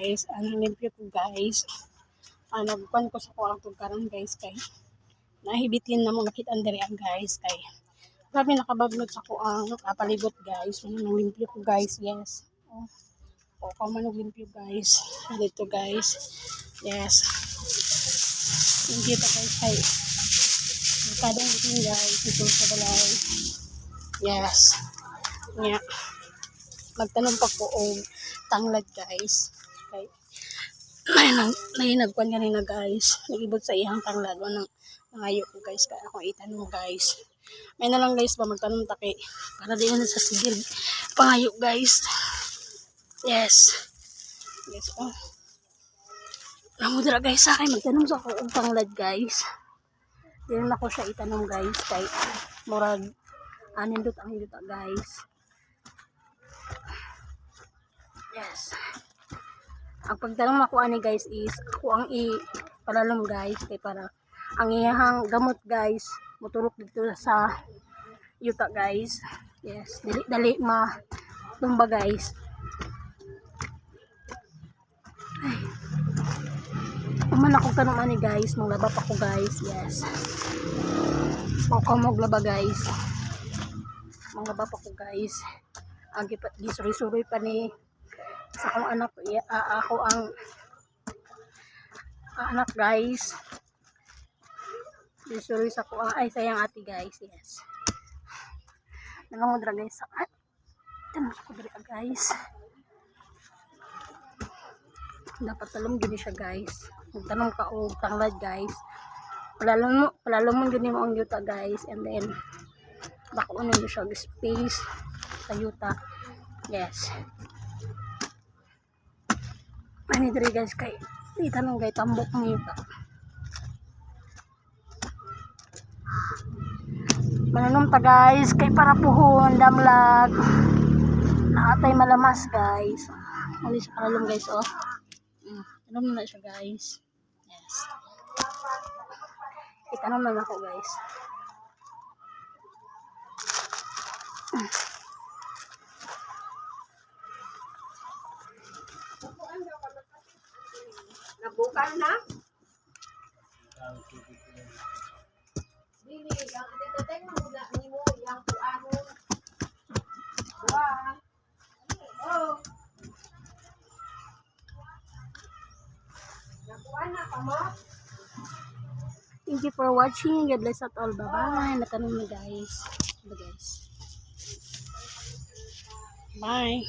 guys, limpyo ko guys. Nagkuhan ko sa kuang tugaran guys kay nahibitin na mo nakitaan diri ang guys kay grabe nakabaglot sa kuang palibot guys. Limpyo ko guys, yes. O man limpyo guys. Dito guys. Yes. Hindi pa guys ay kadang bitin guys ito sa balay. Yes. Yeah. Magtanong pa ko og tanglad guys. Okay. May nagkuhan kanina guys. Nagibot sa ihang tanglad ng nangayo ko guys. Kaya ako itanong guys. May na lang guys ba magtanong taki. Para di na sa sigil. Pangayo guys. Yes. Yes. Oh. Namudra guys sa akin. Magtanong sa ako og tanglad guys. Di na ako siya itanong guys. Kay murag anindot ang yuta guys. Yes. Ang pagtanong ako ani guys is ako ang i-palalom guys kay para ang iyahang gamot guys muturok dito sa yuta guys. Yes, dali tumba guys. Ay. Uman ako tanong ani guys, maglaba pa ko guys. Yes. Ako maglaba guys. Maglaba pa ko guys. Agi pa gisuri-suri pa ni sa akong anak, ako ang anak guys. Gisuri sa ko ay sayang ate guys. Yes. Nangudra guys. Tanong ko diri guys. Dapat talong gini siya guys. Magtanong ka og tanglad guys. Palalom gini mo ang yuta guys, and then bako niyo siya space sa yuta. Yes. Ani diri guys kay itanong kay tambok mo yuta. Mananom ta guys kay para puhon damlag. Naatay malamas guys. Ali sa kalalom guys oh. Tanong na siya guys. Yes. Itanong na ako guys. Nabukan na? Dili, ang iteteng mo na nimo yang kuanon. Wah. Oh. Nakuha na ka mo? Thank you for watching. God bless us all. Bye-bye. Natanong na guys. Bye guys. Bye.